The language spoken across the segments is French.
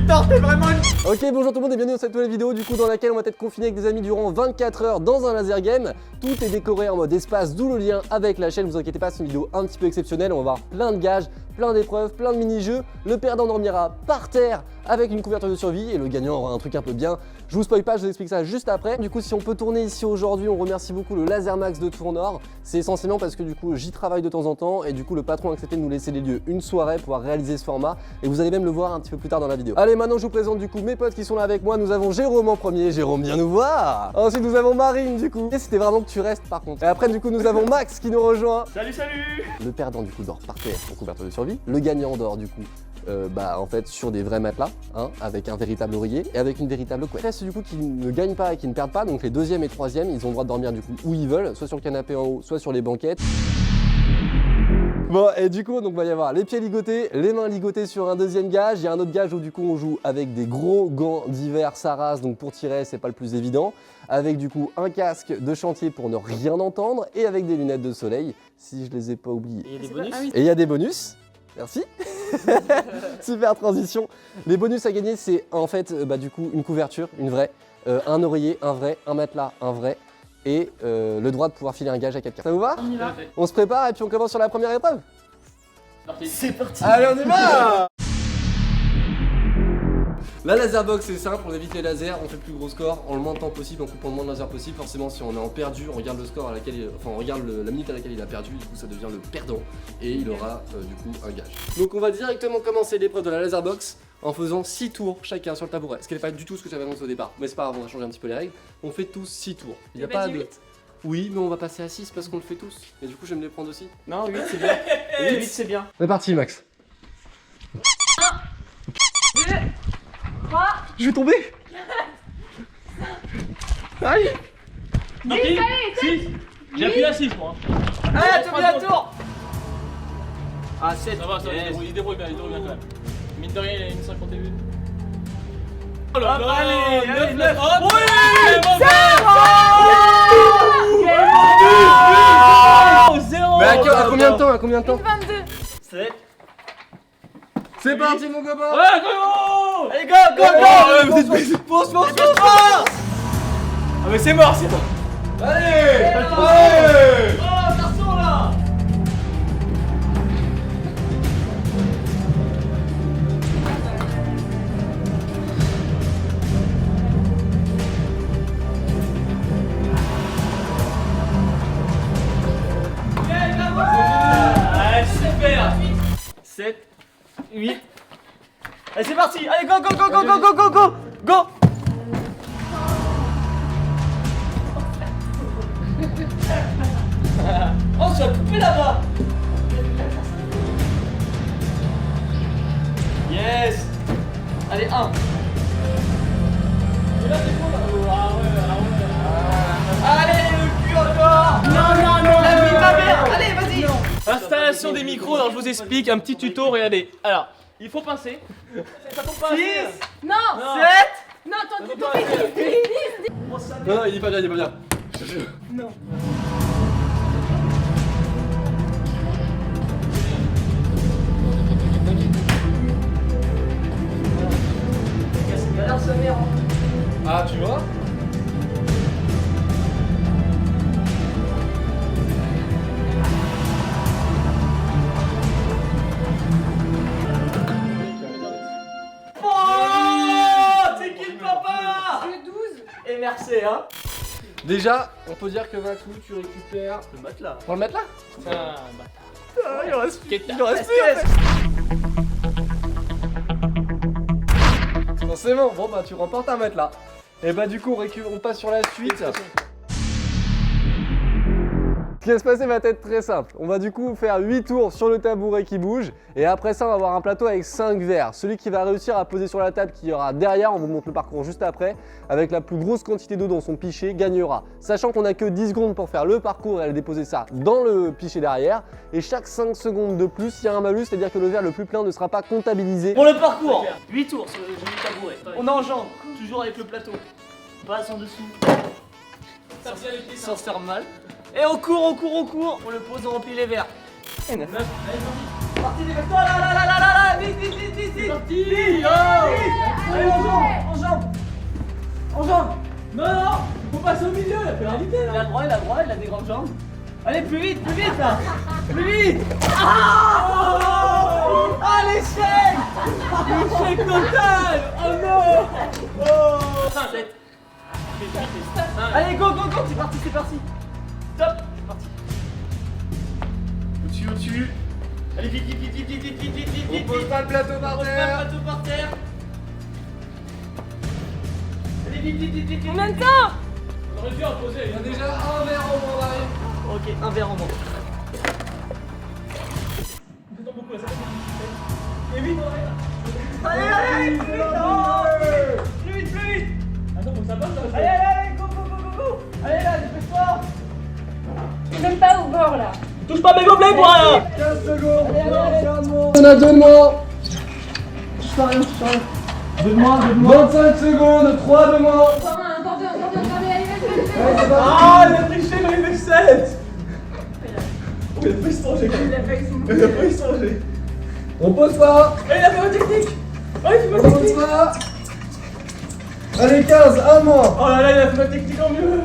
putain, t'es vraiment une... Ok, bonjour tout le monde et bienvenue dans cette nouvelle vidéo du coup dans laquelle on va être confiné avec des amis durant 24 heures dans un laser game. Tout est décoré en mode espace, d'où le lien avec la chaîne, vous inquiétez pas, c'est une vidéo un petit peu exceptionnelle. On va voir plein de gages, plein d'épreuves, plein de mini-jeux. Le perdant dormira par terre avec une couverture de survie et le gagnant aura un truc un peu bien. Je vous spoil pas, je vous explique ça juste après. Du coup, si on peut tourner ici aujourd'hui, on remercie beaucoup le Laser Max de Tournord. C'est essentiellement parce que du coup, j'y travaille de temps en temps et du coup, le patron a accepté de nous laisser les lieux une soirée pour pouvoir réaliser ce format et vous allez même le voir un petit peu plus tard dans la vidéo. Allez, maintenant je vous présente du coup mes potes qui sont là avec moi. Nous avons Jérôme en premier. Jérôme, viens nous voir. Ensuite, nous avons Marine du coup. Et c'était vraiment que tu restes par contre. Et après, du coup, nous avons Max qui nous rejoint. Salut, salut. Le perdant du coup dort par terre en couverture de survie. Le gagnant dort du coup en fait sur des vrais matelas, hein, avec un véritable oreiller et avec une véritable couette. Reste du coup qui ne gagnent pas et qui ne perdent pas, donc les deuxième et troisième, ils ont le droit de dormir du coup où ils veulent, soit sur le canapé en haut, soit sur les banquettes. Bon, et du coup, donc va y avoir les pieds ligotés, les mains ligotées sur un deuxième gage. Il y a un autre gage où du coup on joue avec des gros gants d'hiver Saras, donc pour tirer c'est pas le plus évident. Avec du coup un casque de chantier pour ne rien entendre et avec des lunettes de soleil, si je les ai pas oubliées. Et il y a des bonus. Et il y a des bonus. Merci. Super transition. Les bonus à gagner, c'est en fait du coup une couverture, une vraie, un oreiller, un vrai, un matelas, un vrai, et le droit de pouvoir filer un gage à quelqu'un. Ça vous va? On y va. On se prépare et puis on commence sur la première épreuve. C'est parti. Allez, on y va. La laser box c'est simple, on évite les lasers, on fait le plus gros score en le moins de temps possible, en coupant le moins de lasers possible. Forcément si on est en perdu, on regarde le score à laquelle on regarde la minute à laquelle il a perdu, du coup ça devient le perdant et il aura du coup un gage. Donc on va directement commencer l'épreuve de la laser box en faisant 6 tours chacun sur le tabouret. Ce qui n'est pas du tout ce que j'avais annoncé au départ, mais c'est pas grave, on va changer un petit peu les règles. On fait tous 6 tours. Il n'y a pas de... Oui, mais on va passer à 6 parce qu'on le fait tous. Et du coup je vais me les prendre aussi. Non, 8 c'est bien. 8 c'est bien. C'est parti Max. 2, 3, Je vais tomber. Aïe. 10, allez, 6. J'ai appuyé à 6 moi. allez, tu la tour. Ah 7. Ça va, il débrouille bien quand même. Mine de rien, il a une 51. Oh là là, Allez, 9. Oui, 0. Mais à combien de temps? À combien de temps? 22. 7. C'est parti mon copain. Ouais, go! Allez, go. Pousse. Ah mais c'est mort. Allez. Oh, garçon là. Allez, super. 7, 8. Allez, c'est parti. Allez, go. Oh, tu as coupé là-bas. Yes. Allez, 1. Allez, le cul encore. Non. La vie de ma mère. Allez, vas-y. Installation des micros, alors je vous explique un petit tuto, regardez. Alors, il faut pincer. Ça tombe pas. 6. Non. 7. Non, attends, tu fais Non, il est pas bien. Je te jure. Non. Galère sa mère. Ah, tu vois? Oh, t'es qui le papa? Le 12. Et merci, hein. Déjà, on peut dire que Maxou, tu récupères. Le matelas. Pour le mettre là? Ah, bah. Ah, il en reste plus. Qu'est-ce Il en reste plus, en fait. Non, c'est bon. Bon, bah, tu remportes un mettre là. Et bah, du coup, on passe sur la suite. Ce qui va se passer va être très simple. On va du coup faire 8 tours sur le tabouret qui bouge et après ça on va avoir un plateau avec 5 verres. Celui qui va réussir à poser sur la table qui y aura derrière, on vous montre le parcours juste après, avec la plus grosse quantité d'eau dans son pichet gagnera. Sachant qu'on a que 10 secondes pour faire le parcours et aller déposer ça dans le pichet derrière et chaque 5 secondes de plus il y a un malus, c'est-à-dire que le verre le plus plein ne sera pas comptabilisé. Pour le parcours, 8 tours sur le joli tabouret. On enjambe, toujours avec le plateau. Passe en dessous. Sans se faire mal. Et on court, on le pose, on remplit les verres. Et 9. Parti, dépêche-toi, là, vite, vite. Parti. Vite, allez, en jambe. Non, faut passer au milieu, la pénalité Il là. a droit, il a des grandes jambes. Allez, plus vite, là. Plus vite. Ah, l'échec. L'échec total. Oh non. 7. Allez, go, c'est parti. Top, c'est parti. Au-dessus. Allez, vite. On pose pas le plateau par Pose pas terre. le plateau par terre. Allez, vite. Combien de temps? On aurait dû en poser. Il y a déjà un verre au moins d'arrêt. Ok, un verre en moins. On t'entend beaucoup là, ça va. Et vite, on arrive. Allez, plus vite. Attends, faut que ça passe là. Allez, go. Allez, là, dépêche-toi. Je suis même pas au bord là. Touche pas mes gobelets, moi, là. 15 secondes. Allez. On a 2 de moins. Je fais rien. 2 de moins. 25 secondes, 3 de moins. Encore deux, allez, Allez, c'est parti. Ah, il a triché, il a fait 7. Il a failli se manger. Il a failli se manger. On pose pas. Il a fait ma technique. Oh, il fait ma On pose technique. pas. Allez, 15, 1 de moins. Oh là là, il a fait ma technique en mieux.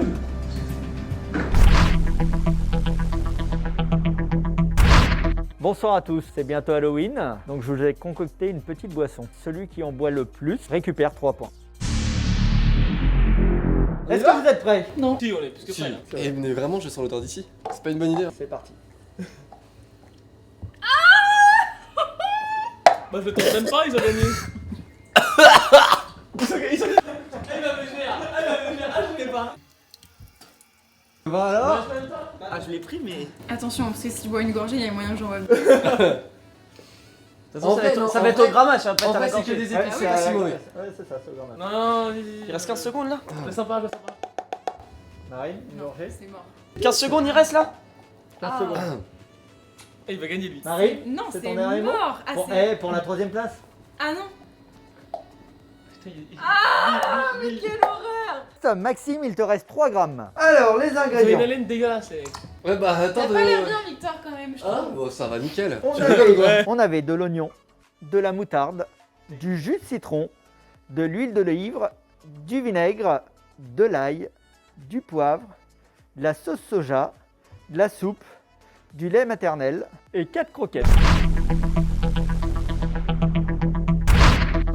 Bonsoir à tous, c'est bientôt Halloween, donc je vous ai concocté une petite boisson. Celui qui en boit le plus récupère 3 points. Est-ce que vous êtes prêts? Si, on est plus que prêts là. Eh, mais vraiment, je sens l'odeur d'ici. C'est pas une bonne idée. C'est parti. Bah, je le tente même pas, ils ont gagné. Ils sont. Elle va me gérer. Ah, je l'ai pas. Voilà. Ah, je l'ai pris, mais. Attention, parce que si tu bois une gorgée, il y a moyen que j'en boive. De toute façon, ça va être au grammage, ça va pas En être à la vrai, c'est que gorgée. des épices, c'est pas si mauvais. Ouais, c'est ça, c'est le grand match. Non, Il reste 15 secondes là. Je le sens pas. Marine, une gorgée. C'est mort. 15 secondes, il reste là. 15 Ah. secondes. Et il va gagner lui. Marine, Non, c'est c'est ton dernier mot mort. Ah, pour, c'est- pour la 3ème place. Ah non. Putain, Ah, mais quelle horreur. Maxime, il te reste 3 grammes. Alors, les Ils ont une ingrédients. haleine dégueulasse. Ouais, bah attends. T'as pas l'air bien, Victor, quand même, je Ah, trouve. bon, ça va nickel. On Tu avait- rigoles ou quoi? On avait de l'oignon, de la moutarde, du jus de citron, de l'huile d'olive, du vinaigre, de l'ail, du poivre, de la sauce soja, de la soupe, du lait maternel et 4 croquettes.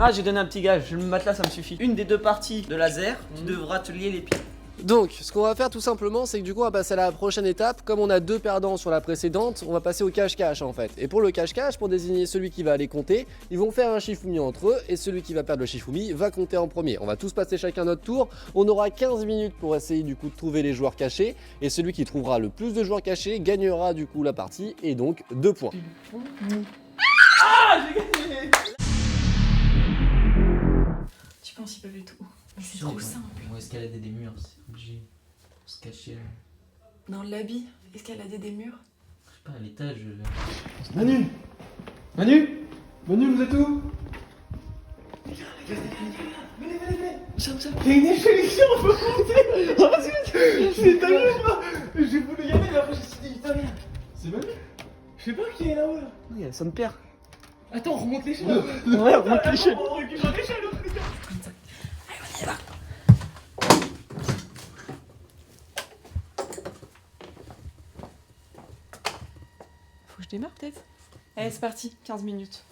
Ah, j'ai donné un petit gage, le matelas ça me suffit. Une des 2 parties de laser, tu devras te lier les pieds. Donc, ce qu'on va faire tout simplement, c'est que du coup, on va passer à la prochaine étape. Comme on a 2 perdants sur la précédente, on va passer au cache-cache en fait. Et pour le cache-cache, pour désigner celui qui va aller compter, ils vont faire un Shifumi entre eux et celui qui va perdre le Shifumi va compter en premier. On va tous passer chacun notre tour. On aura 15 minutes pour essayer du coup de trouver les joueurs cachés. Et celui qui trouvera le plus de joueurs cachés gagnera du coup la partie et donc 2 points. Tu penses qu'ils peuvent être où? Mais c'est trop simple. Ils vont escalader des murs, c'est obligé. Pour se cacher. Dans l'habit, escalader des murs. Je sais pas, à l'étage. Manu, vous êtes où? J'ai une échelle, on peut monter. Oh, c'est dingue, moi. J'ai voulu y aller, mais après je me suis dit, putain, merde. C'est Manu? Je sais pas qui est là-haut là. Il y a son père. Attends, on remonte l'échelle. Ouais, on monte l'échelle. On récupère l'échelle. Faut que je démarre peut-être. Allez, c'est parti, 15 minutes.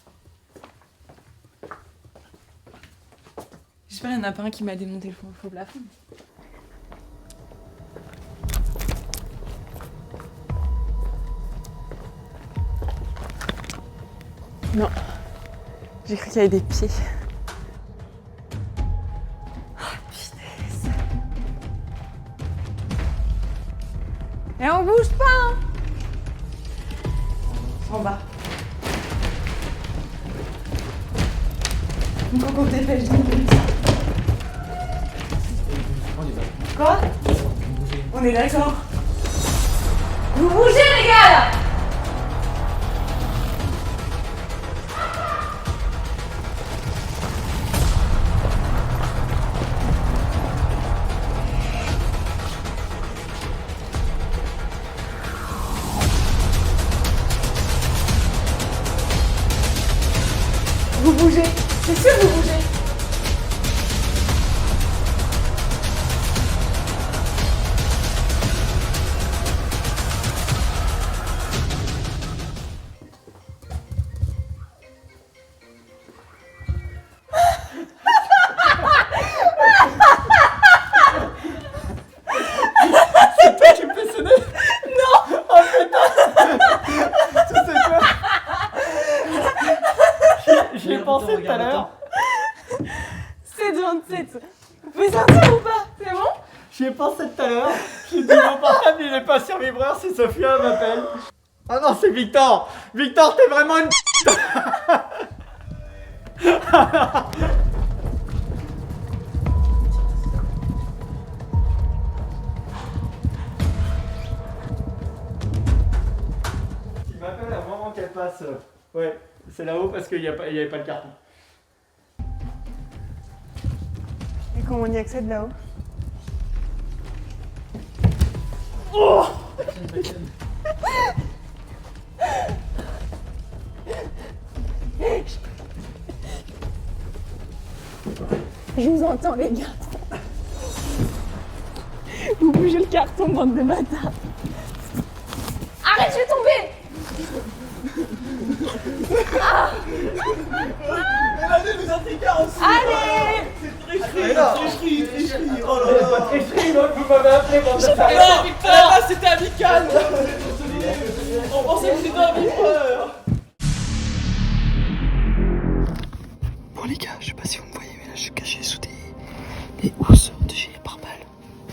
J'espère qu'il n'y en a pas un qui m'a démonté le faux plafond. Non. J'ai cru qu'il y avait des pieds. Ah, punaise. Et on bouge pas, hein. En bas. Donc on dépêche d'une minute. Quoi? On est d'accord. Vous bougez les gars là. bougez. C'est sûr que vous bougez. J'y ai pensé tout à l'heure. 7,27. Vous pouvez sortir ou pas? C'est bon? J'y ai pensé tout à l'heure. J'ai dit mon portable il est pas sur vibreur si Sophia m'appelle. Ah non, c'est Victor. Victor, t'es vraiment une Il m'appelle à un moment qu'elle passe. Ouais, c'est là-haut parce qu'il n'y avait pas le carton. Et comment on y accède là-haut? Je vous entends les gars. Vous bougez le carton, bande de bâtards. Arrête, je vais tomber. Allez, nous intriguons aussi. Allez. Tricherie. Oh là là. Tricherie, donc vous m'avez appelé pour ça. Non, Victor, c'était amical. On pensait que c'était un vibreur. Bon les gars, je sais pas si vous me voyez, mais là je suis caché sous des housses de gilet pare-balles.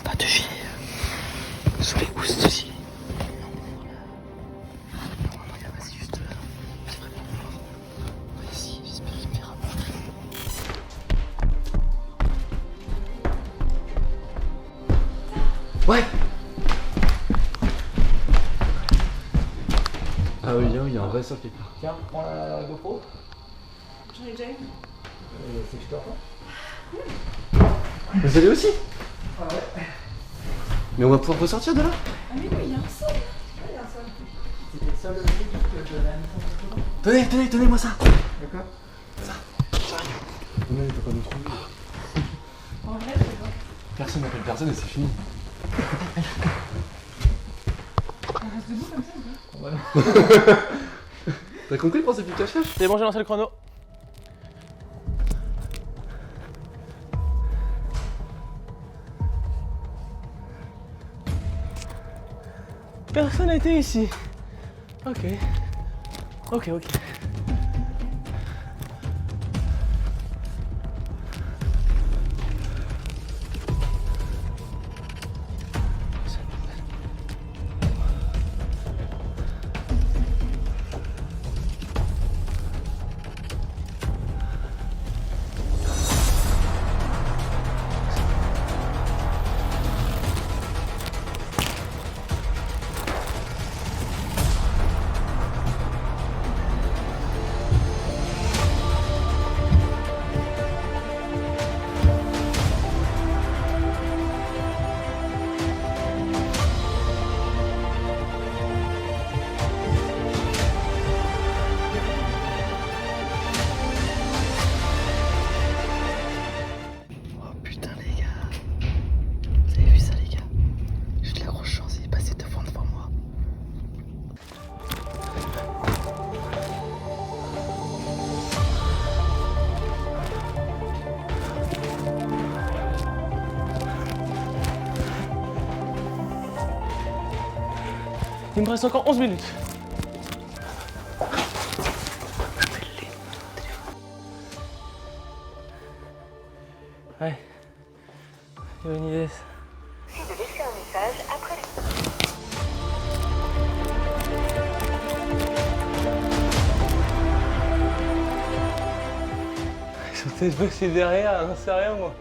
Pas de gilet, sous les housses de gilet. Non, regarde, c'est juste là. C'est vraiment noir. Ouais, ici, j'espère qu'il me verra pas. Ouais. Ah oui, il y a un vrai sol quelque part. Tiens, prends la GoPro. J'en ai déjà eu. C'est que je te reprends. Vous allez aussi? Ah ouais. Mais on va pouvoir ressortir de là? Ah mais oui, il y a un sol. Il y a un sol. C'était le seul truc de la mission. Tenez-moi ça. D'accord. Non, il peut pas nous trouver. En vrai, je sais pas. Personne n'appelle personne et c'est fini. On reste debout comme ça ou pas? T'as compris le principe du cache-cache? C'est bon, j'ai lancé le chrono. Personne n'a été ici. Ok. Oh putain les gars. Vous avez vu ça les gars? J'ai de la grosse chance, il est passé devant moi. Il me reste encore 11 minutes. Ouais. Il y a une idée. Ils sont peut-être passés derrière, j'en sais rien moi.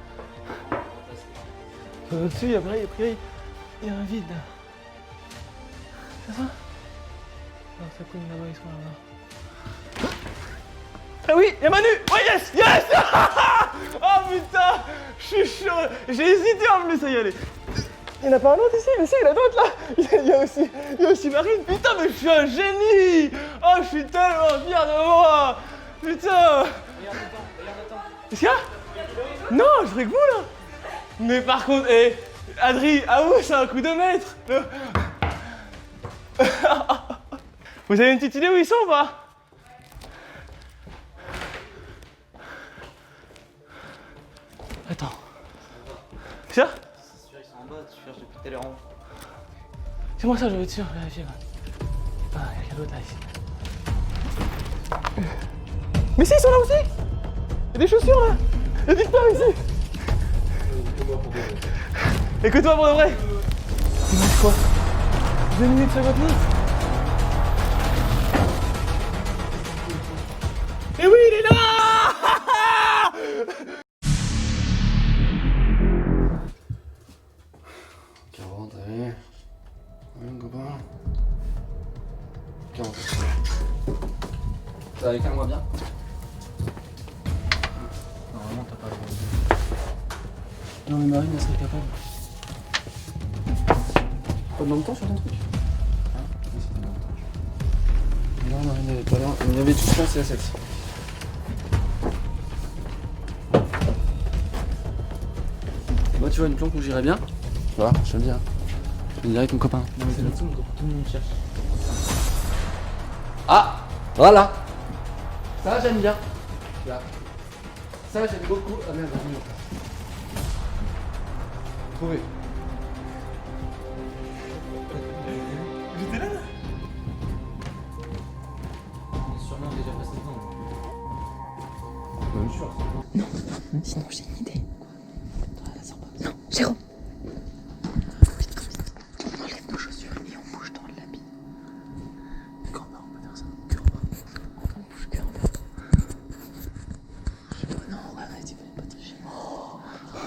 Au-dessus, après, il y a un vide. C'est ça? Non, ça couine là-bas, ils sont là-bas. Ah oui, il y a Manu! Oh yes! Yes! Oh putain! Je suis chaud! J'ai hésité en plus à y aller. Il n'y en a pas un autre ici? Mais si, il y en a d'autres là! Il y a aussi Marine! Putain, mais je suis un génie! Oh, je suis tellement fier de moi! Putain. Qu'est-ce qu'il y a? Non, je ferai que vous là. Mais par contre, Adri, avoue, c'est un coup de maître. Vous avez une petite idée où ils sont ou pas? Attends. C'est ça? C'est sûr, ils sont en bas, tu cherches depuis tout à l'heure en haut. C'est moi ça, je veux être sûr, vérifier. Ah, il y a quelqu'un d'autre là ici. Mais si, ils sont là aussi! Il y a des chaussures là! Il y a des stars ici! Écoute-moi pour de vrai! Il manque quoi? 2 minutes 59? Et oui, il est là! allez. Un copain. 40. Ça éclaire-moi bien. Normalement, t'as pas le droit. Non mais Marine, elle serait capable. Pas de dans le temps sur ton truc? Hein? Oui, c'est dans le temps. Non, Marine, elle est pas là. Il y avait tout ça, c'est à celle-ci. Moi, tu vois une planque où j'irais bien? Voilà, je te le dis. Hein. Je te le dirai avec mon copain. Non, mais c'est le tout le monde cherche. Ah! Voilà! Ça, j'aime bien. Là. Ça, j'aime beaucoup. Ah merde, j'ai mis. Trouvé. J'étais là? On est sûrement déjà passé devant. Même sûr. Sinon, j'ai une idée. Non, Jérôme. On enlève nos chaussures et on bouge dans l'habit. D'accord, on peut faire ça. On bouge que en bas. Non, arrête, il fallait pas tricher.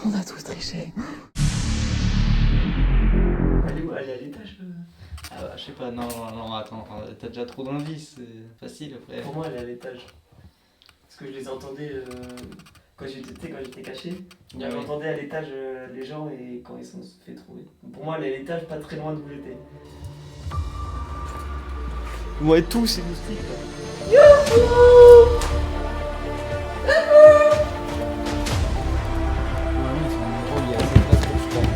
On a tous triché. Elle est où? Elle est à l'étage? Ah bah, je sais pas, non, attends, t'as déjà trop d'indices, c'est facile après. Pour moi, elle est à l'étage. Parce que je les entendais quand j'étais caché. Ah oui. J'entendais à l'étage les gens et quand ils se sont fait trouver. Pour moi, elle est à l'étage, pas très loin d'où j'étais. Ouais, tous ces moustiques là. Normalement, c'est un endroit où il y a assez de place pour se faire.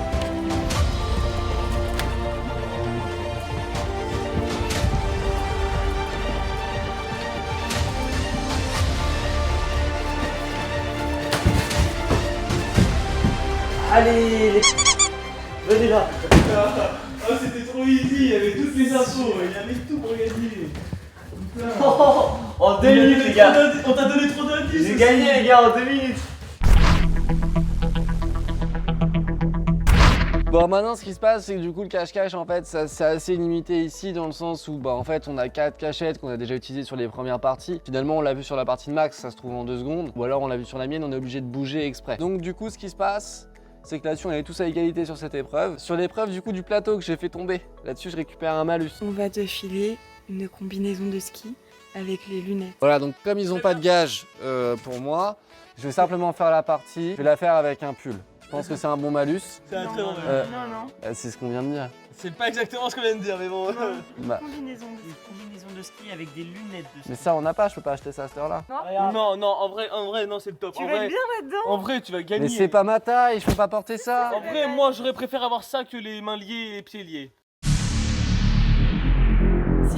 Allez, les... venez là. Ah, c'était trop easy, il y avait toutes les infos, il y avait tout pour gagner. En 2 minutes, les gars. On t'a donné trop d'indices. J'ai gagné, les gars, en 2 minutes. Bon, maintenant, ce qui se passe, c'est que du coup, le cache-cache, en fait, c'est assez limité ici, dans le sens où, bah, en fait, on a 4 cachettes qu'on a déjà utilisées sur les premières parties. Finalement, on l'a vu sur la partie de Max, ça se trouve en 2 secondes. Ou alors, on l'a vu sur la mienne, on est obligé de bouger exprès. Donc, du coup, ce qui se passe, c'est que là-dessus, on est tous à égalité sur cette épreuve. Sur l'épreuve, du coup, du plateau que j'ai fait tomber, là-dessus, je récupère un malus. On va te filer une combinaison de ski avec les lunettes. Voilà, donc comme ils n'ont pas de gage pour moi, je vais simplement faire la partie. Je vais la faire avec un pull. Je pense que c'est un bon malus. C'est un très bon malus. Non. C'est ce qu'on vient de dire. C'est pas exactement ce qu'on vient de dire, mais bon. Bah, Combinaison de ski avec des lunettes de ski. mais ça, on n'a pas, je peux pas acheter ça à cette heure-là. Non, en vrai, non, c'est le top. Tu En vas vrai, être bien là-dedans. en vrai, tu vas gagner. Mais c'est pas ma taille, je peux pas porter ça. En vrai, moi, j'aurais préféré avoir ça que les mains liées et les pieds liés. Si,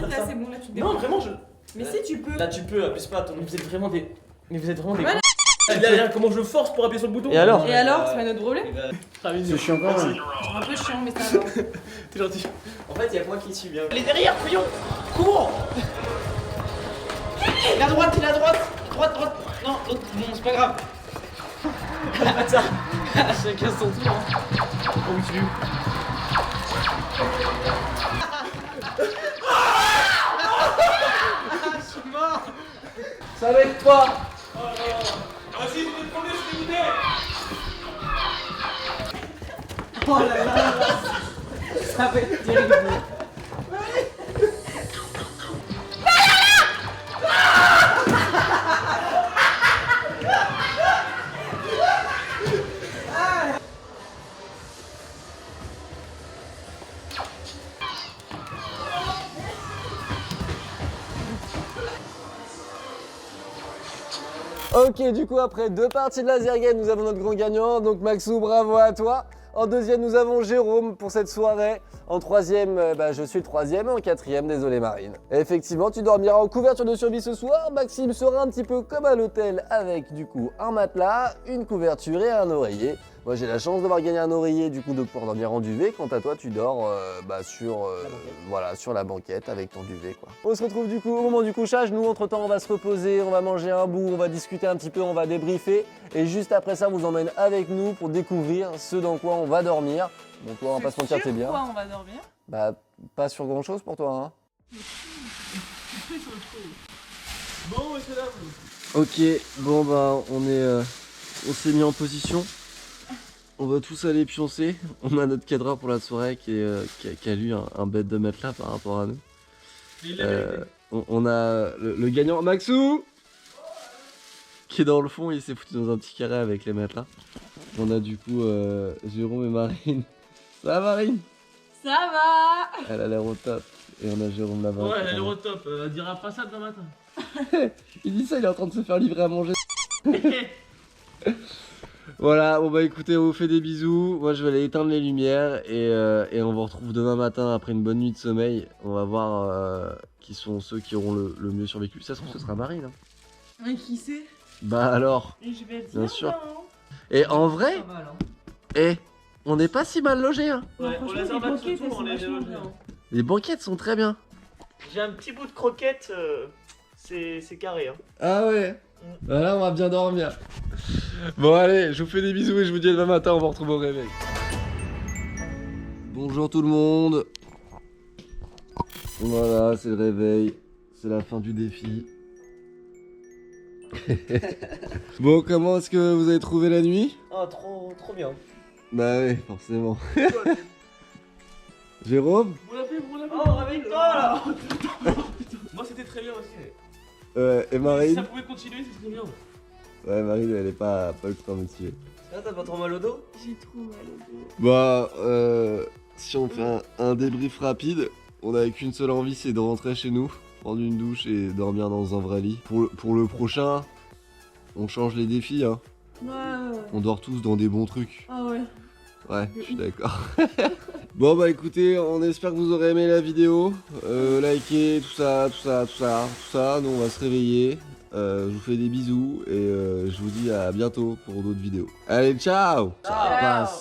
là c'est bon, là tu te Non, débrouilles. vraiment, je. Mais si tu peux. Là, tu peux, abuse pas ton. Mais vous êtes vraiment des. Mais vous êtes vraiment des. Voilà. Regarde comment je force pour appuyer sur le bouton. Et alors Et alors, c'est pas notre problème. Ah, mais C'est chiant quand même. C'est un peu chiant, mais ça va. t'es gentil. En fait, il y a que moi qui suis bien. Elle est derrière, couillon. Cours. Il est à droite, il est à droite. Droite. Non, l'autre, bon, c'est pas grave. Chacun son tour. Hein. Oh, tu es où? Je suis mort. Ça va être toi. Vas-y, je vais te prendre je vais guider. Oh là là, ça va être terrible. Ok, du coup, après 2 parties de laser game, nous avons notre grand gagnant. Donc, Maxou, bravo à toi. En deuxième, nous avons Jérôme pour cette soirée. En troisième, je suis le troisième. Et en quatrième, désolé Marine. Et effectivement, tu dormiras en couverture de survie ce soir. Maxime sera un petit peu comme à l'hôtel avec du coup un matelas, une couverture et un oreiller. Moi, j'ai la chance d'avoir gagné un oreiller, du coup de pouvoir dormir en duvet. Quant à toi, tu dors sur la banquette avec ton duvet, quoi. On se retrouve du coup au moment du couchage. Nous, entre-temps, on va se reposer, on va manger un bout, on va discuter un petit peu, on va débriefer. Et juste après ça, on vous emmène avec nous pour découvrir ce dans quoi on va dormir. Bon, toi, on va pas se mentir, t'es bien. Sur quoi on va dormir? Bah, pas sur grand-chose pour toi, hein. Bon, c'est là. Ok, bon on s'est mis en position. On va tous aller pioncer. On a notre cadreur pour la soirée qui a lu un bête de matelas par rapport à nous. On a le gagnant Maxou qui est dans le fond, il s'est foutu dans un petit carré avec les matelas. On a du coup Jérôme et Marine. Ça va Marine? Ça va. Elle a l'air au top. Et on a Jérôme là-bas. Ouais, elle est au top. Elle dira pas ça demain matin. Il dit ça, il est en train de se faire livrer à manger. Voilà, bon bah écoutez, on vous fait des bisous. Moi je vais aller éteindre les lumières et on vous retrouve demain matin après une bonne nuit de sommeil. On va voir qui sont ceux qui auront le mieux survécu. Ça se trouve, ce sera Marine. Hein. Mais qui c'est? Bah alors, Et je vais être bien sûr. hein. Et en vrai, Pas mal, hein. on n'est pas si mal logé. Hein. Ouais, Franchement, on les les emballe banquettes, surtout, elles on sont les vachement déloge. bien. Les banquettes sont très bien. J'ai un petit bout de croquette, c'est carré. Hein. Ah ouais. Bah là, on va bien dormir. Bon allez, je vous fais des bisous et je vous dis à demain matin, on va retrouver au réveil. Bonjour tout le monde. Voilà, c'est le réveil. C'est la fin du défi. Bon, comment est-ce que vous avez trouvé la nuit? Oh, trop bien. Bah oui, forcément. Jérôme? Oh, réveille-toi là. Moi c'était très bien aussi. Et Si Marine? ça pouvait continuer, c'est très bien. Ouais, Marine, elle est pas ultra motivée. Là, t'as pas trop mal au dos? J'ai trop mal au dos. Bah, si on fait un débrief rapide, on a qu'une seule envie, c'est de rentrer chez nous, prendre une douche et dormir dans un vrai lit. Pour le prochain, on change les défis, hein. Ouais. On dort tous dans des bons trucs. Ah ouais. Ouais, je suis d'accord. Bon bah écoutez, on espère que vous aurez aimé la vidéo. Likez, tout ça. Nous on va se réveiller. Je vous fais des bisous et je vous dis à bientôt pour d'autres vidéos. Allez, ciao. Ciao. Passe.